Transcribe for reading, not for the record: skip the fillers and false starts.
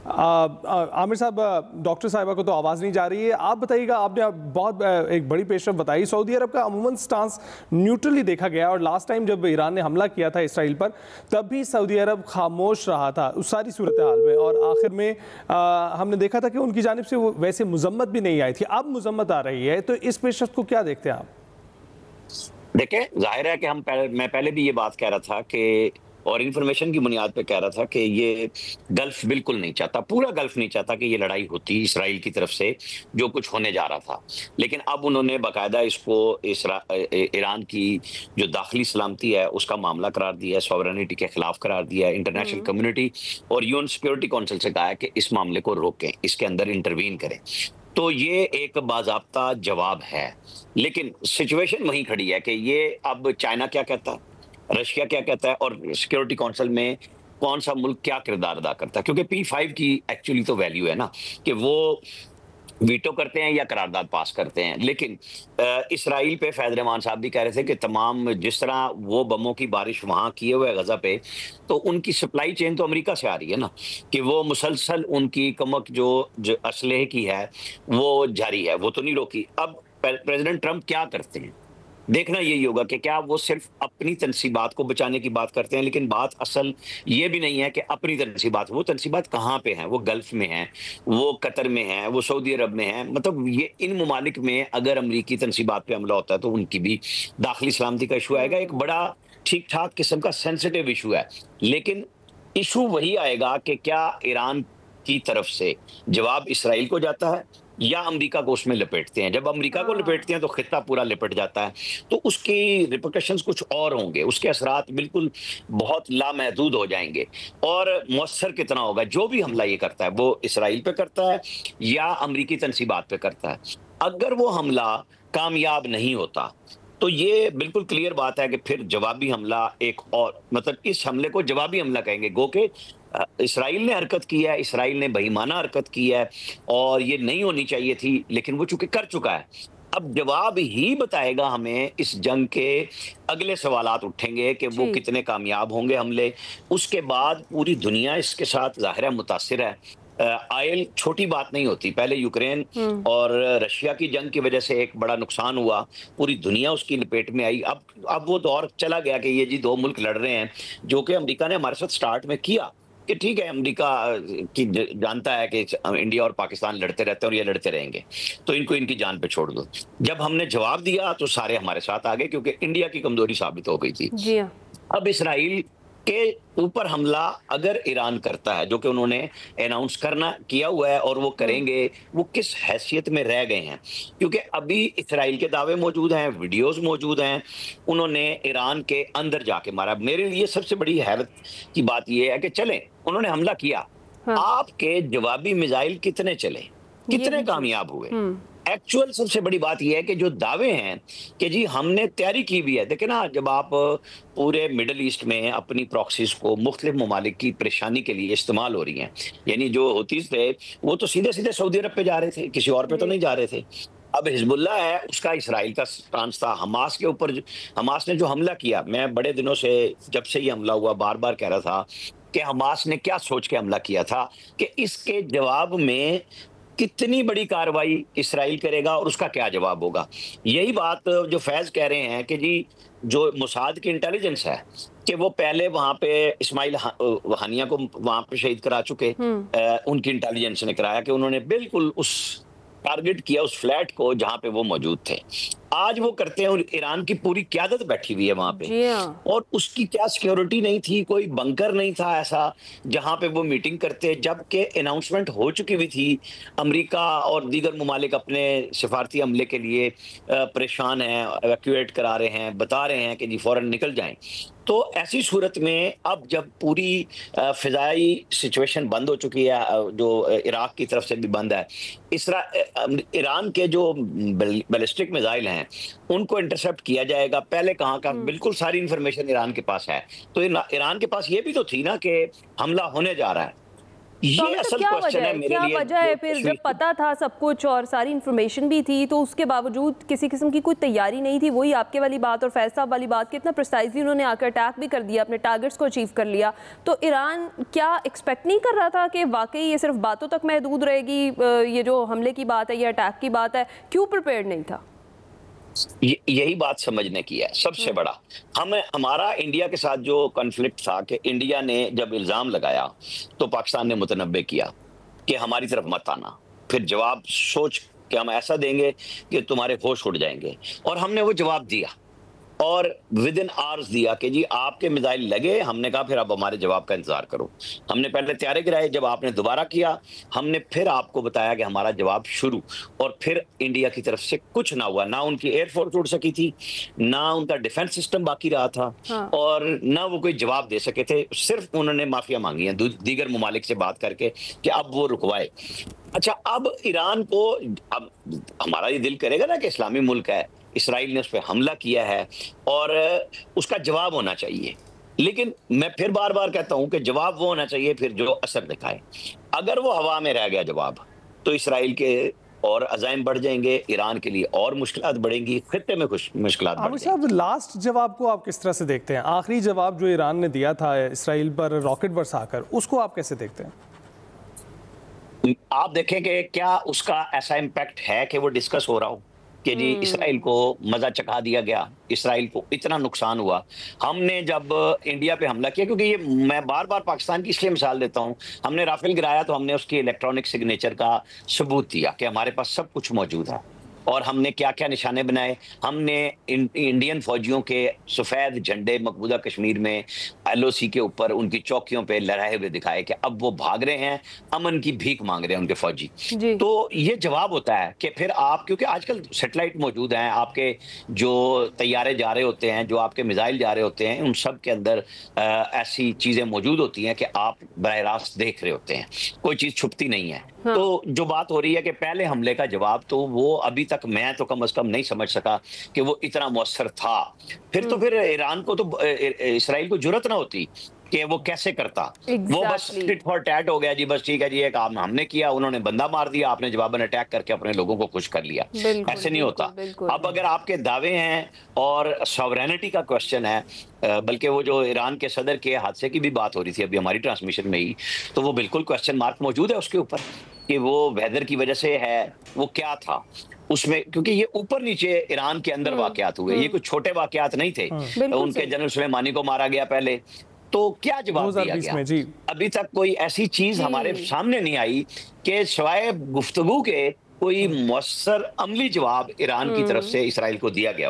आमिर साहब, डॉक्टर साहिबा को तो आवाज़ नहीं जा रही है। आप बताइएगा, आपने बहुत एक बड़ी पेशरफ बताई। सऊदी अरब का अमूमन स्टांस न्यूट्रली देखा गया, और लास्ट टाइम जब ईरान ने हमला किया था इसराइल पर, तब भी सऊदी अरब खामोश रहा था उस सारी सूरत हाल में, और आखिर में हमने देखा था कि उनकी जानिब से वो वैसे मजम्मत भी नहीं आई थी। अब मजम्मत आ रही है, तो इस पेशरफ को क्या देखते हैं आप? देखें, जाहिर है कि मैं पहले भी ये बात कह रहा था कि, और इन्फॉर्मेशन की बुनियाद पे कह रहा था कि ये गल्फ बिल्कुल नहीं चाहता, पूरा गल्फ नहीं चाहता कि ये लड़ाई होती इसराइल की तरफ से, जो कुछ होने जा रहा था। लेकिन अब उन्होंने बाकायदा इसको ईरान की जो दाखिली सलामती है उसका मामला करार दिया है, सॉवरेनिटी के खिलाफ करार दिया है। इंटरनेशनल कम्युनिटी और यूएन सिक्योरिटी काउंसिल से कहा है कि इस मामले को रोकें, इसके अंदर इंटरवीन करें। तो ये एक बाज़ाब्ता जवाब है, लेकिन सिचुएशन वहीं खड़ी है कि ये अब चाइना क्या कहता है, रशिया क्या कहता है, और सिक्योरिटी काउंसिल में कौन सा मुल्क क्या किरदार अदा करता है। क्योंकि P5 की एक्चुअली तो वैल्यू है ना कि वो वीटो करते हैं या करारदाद पास करते हैं। लेकिन इसराइल पे फैज़ रहमान साहब भी कह रहे थे कि तमाम जिस तरह वो बमों की बारिश वहां किए हुए गजा पे, तो उनकी सप्लाई चेन तो अमेरिका से आ रही है ना, कि वो मुसलसल उनकी कमक जो असलहे की है वो जारी है, वो तो नहीं रोकी। अब प्रेसिडेंट ट्रंप क्या करते हैं, देखना यही होगा कि क्या वो सिर्फ अपनी तनसीबात को बचाने की बात करते हैं। लेकिन बात असल ये भी नहीं है कि अपनी तनसीबात, वो तनसीबात कहाँ पे हैं, वो गल्फ में हैं, वो कतर में हैं, वो सऊदी अरब में हैं। मतलब ये इन ममालिक में अगर अमरीकी तनसीबात पे हमला होता है तो उनकी भी दाखिली सलामती का इशू आएगा। एक बड़ा ठीक ठाक किस्म का सेंसिटिव इशू है। लेकिन इशू वही आएगा कि क्या ईरान की तरफ से जवाब इसराइल को जाता है या अमेरिका को उसमें लपेटते हैं। जब अमेरिका को लपेटते हैं तो खित्ता पूरा लिपट जाता है, तो उसकी रिपरकशंस कुछ और होंगे, उसके असरात बिल्कुल बहुत लामहदूद हो जाएंगे। और मौसर कितना होगा, जो भी हमला ये करता है वो इसराइल पे करता है या अमेरिकी तनसीबात पे करता है। अगर वो हमला कामयाब नहीं होता तो ये बिल्कुल क्लियर बात है कि फिर जवाबी हमला एक और, मतलब इस हमले को जवाबी हमला कहेंगे। गो के इसराइल ने हरकत की है, इसराइल ने बेईमाना हरकत की है और ये नहीं होनी चाहिए थी, लेकिन वो चूंकि कर चुका है। अब जवाब ही बताएगा हमें, इस जंग के अगले सवालात उठेंगे कि वो जी। कितने कामयाब होंगे हमले। उसके बाद पूरी दुनिया इसके साथ ज़ाहिर है मुतासिर है। आयल छोटी बात नहीं होती। पहले यूक्रेन हुँ। और रशिया की जंग की वजह से एक बड़ा नुकसान हुआ, पूरी दुनिया उसकी लपेट में आई। अब वो दौर चला गया कि ये जी 2 मुल्क लड़ रहे हैं, जो कि अमेरिका ने हमारे साथ स्टार्ट में किया कि ठीक है, अमेरिका की जानता है कि इंडिया और पाकिस्तान लड़ते रहते हैं और ये लड़ते रहेंगे, तो इनको इनकी जान पे छोड़ दो। जब हमने जवाब दिया तो सारे हमारे साथ आ गए, क्योंकि इंडिया की कमजोरी साबित हो गई थी। जी हाँ। अब इसराइल के ऊपर हमला अगर ईरान करता है, जो कि उन्होंने अनाउंस करना किया हुआ है और वो हुँ। करेंगे, वो किस हैसियत में रह गए हैं। क्योंकि अभी इसराइल के दावे मौजूद हैं, वीडियोस मौजूद हैं, उन्होंने ईरान के अंदर जाके मारा। मेरे लिए सबसे बड़ी हैरत की बात ये है कि चलें, उन्होंने हमला किया, हाँ, आपके जवाबी मिसाइल कितने चले, ये कितने भी चीज़। कामयाब हुए। हुँ। एक्चुअल सबसे बड़ी बात यह है कि जो दावे हैं कि जी हमने तैयारी की भी है। देखिए ना, जब आप पूरे मिडल ईस्ट में अपनी प्रॉक्सीज को मुख्तलिफ ममालिक की परेशानी के लिए इस्तेमाल हो रही हैं, यानी जो हुतीस थे वो तो सीधे सीधे सऊदी अरब पे जा रहे थे, किसी और पे तो जी। नहीं जा रहे थे। अब हिजबुल्लाह है, उसका इसराइल का स्टांस था। हमास के ऊपर हमास ने जो हमला किया, मैं बड़े दिनों से, जब से ये हमला हुआ, बार बार कह रहा था कि हमास ने क्या सोच के हमला किया था, कि इसके जवाब में कितनी बड़ी कार्रवाई इसराइल करेगा और उसका क्या जवाब होगा। यही बात जो फैज कह रहे हैं कि जी जो मोसाद की इंटेलिजेंस है कि वो पहले वहां पे इस्माइल हानिया को वहां पे शहीद करा चुके, हुँ। उनकी इंटेलिजेंस ने कराया कि उन्होंने बिल्कुल उस टारगेट किया उस फ्लैट को जहां पे वो मौजूद थे। आज वो करते हैं और ईरान की पूरी क्यादत बैठी हुई है वहां पे, जी हाँ। और उसकी क्या सिक्योरिटी नहीं थी, कोई बंकर नहीं था ऐसा जहां पे वो मीटिंग करते, जबकि अनाउंसमेंट हो चुकी हुई थी। अमेरिका और दीगर ममालिक अपने सिफारती हमले के लिए परेशान हैं, एवैक्यूएट करा रहे हैं, बता रहे हैं कि जी फौरन निकल जाएं। तो ऐसी सूरत में अब जब पूरी फिजाई सिचुएशन बंद हो चुकी है, जो इराक की तरफ से भी बंद है, ईरान के जो बैलिस्टिक मिसाइल हैं उनको इंटरसेप्ट किया जाएगा। पहले कहाँ का, हुँ। बिल्कुल सारी इंफॉर्मेशन ईरान के पास है। तो ईरान के पास ये भी तो थी ना कि हमला होने जा रहा है, ये मतलब असल क्या क्वेश्चन वजह है है, मेरे क्या लिए। वजह है फिर, जब पता था सब कुछ और सारी इन्फॉर्मेशन भी थी, तो उसके बावजूद किसी किस्म की कोई तैयारी नहीं थी? वही आपके वाली बात और फैज़ साहब वाली बात, कितना प्रिसाइजली उन्होंने आकर अटैक भी कर दिया, अपने टारगेट्स को अचीव कर लिया। तो ईरान क्या एक्सपेक्ट नहीं कर रहा था कि वाकई ये सिर्फ बातों तक महदूद रहेगी, ये जो हमले की बात है, ये अटैक की बात है? क्यों प्रिपेयर्ड नहीं था? यही बात समझने की है सबसे बड़ा। हमारा इंडिया के साथ जो कॉन्फ्लिक्ट था कि इंडिया ने जब इल्जाम लगाया तो पाकिस्तान ने मुतनब्बे किया कि हमारी तरफ मत आना, फिर जवाब सोच के हम ऐसा देंगे कि तुम्हारे होश उड़ जाएंगे, और हमने वो जवाब दिया और विद इन आवर्स दिया कि जी आपके मिसाइल लगे। हमने कहा फिर अब हमारे जवाब का इंतजार करो। हमने पहले तैयारी गिराए, जब आपने दोबारा किया हमने फिर आपको बताया कि हमारा जवाब शुरू, और फिर इंडिया की तरफ से कुछ ना हुआ। ना उनकी एयरफोर्स उड़ सकी थी, ना उनका डिफेंस सिस्टम बाकी रहा था, हाँ। और ना वो कोई जवाब दे सके थे। सिर्फ उन्होंने माफिया मांगी है दीगर ममालिक से बात करके कि अब वो रुकवाए। अच्छा, अब ईरान को, अब हमारा ये दिल करेगा ना कि इस्लामी मुल्क है, इसराइल ने उस पर हमला किया है और उसका जवाब होना चाहिए। लेकिन मैं फिर बार बार कहता हूं कि जवाब वो होना चाहिए फिर जो असर दिखाए। अगर वो हवा में रह गया जवाब, तो इसराइल के और अजाइम बढ़ जाएंगे, ईरान के लिए और मुश्किलात बढ़ेंगी, खित्ते में कुछ मुश्किलात बढ़ आमिर साहब, लास्ट जवाब को आप किस तरह से देखते हैं? आखिरी जवाब जो ईरान ने दिया था इसराइल पर रॉकेट बरसाकर, उसको आप कैसे देखते हैं? आप देखें कि क्या उसका ऐसा इम्पैक्ट है कि वो डिस्कस हो रहा हो कि जी इसराइल को मजा चखा दिया गया, इसराइल को इतना नुकसान हुआ। हमने जब इंडिया पे हमला किया, क्योंकि ये मैं बार बार पाकिस्तान की इसलिए मिसाल देता हूं, हमने राफेल गिराया तो हमने उसकी इलेक्ट्रॉनिक सिग्नेचर का सबूत दिया कि हमारे पास सब कुछ मौजूद है, और हमने क्या क्या निशाने बनाए। हमने इंडियन फौजियों के सफेद झंडे मकबूजा कश्मीर में एलओसी के ऊपर उनकी चौकियों पे लहराए हुए दिखाए कि अब वो भाग रहे हैं, अमन की भीख मांग रहे हैं उनके फौजी। तो ये जवाब होता है कि फिर आप, क्योंकि आजकल सैटेलाइट मौजूद हैं, आपके जो तैयारे जा रहे होते हैं, जो आपके मिसाइल जा रहे होते हैं, उन सब के अंदर ऐसी चीजें मौजूद होती हैं कि आप बराह रास्त देख रहे होते हैं, कोई चीज छुपती नहीं है। हाँ। तो जो बात हो रही है कि पहले हमले का जवाब, तो वो अभी तक मैं तो कम से कम नहीं समझ सका कि वो इतना मौसर था। फिर तो फिर ईरान को, तो इसराइल को जुर्रत ना होती कि वो कैसे करता। वो बस टिट फॉर टैट हो गया जी, बस ठीक है जी, एक काम हमने किया, उन्होंने बंदा मार दिया, आपने जवाबन अटैक करके अपने लोगों को खुश कर लिया। ऐसे नहीं होता। अब अगर आपके दावे हैं और सॉवरेनिटी का क्वेश्चन है, बल्कि वो जो ईरान के सदर के हादसे की भी बात हो रही थी अभी हमारी ट्रांसमिशन में ही, तो वो बिल्कुल क्वेश्चन मार्क मौजूद है उसके ऊपर कि वो वेदर की वजह से है, वो क्या था उसमें, क्योंकि ये ऊपर नीचे ईरान के अंदर वाकयात हुए, ये कुछ छोटे वाकयात नहीं थे। उनके जनरल सुलेमानी को मारा गया पहले, तो क्या जवाब दिया गया? अभी तक कोई ऐसी चीज हमारे सामने नहीं आई कि सिवाय गुफ्तगू के कोई मौसर अमली जवाब ईरान की तरफ से इसराइल को दिया गया हो।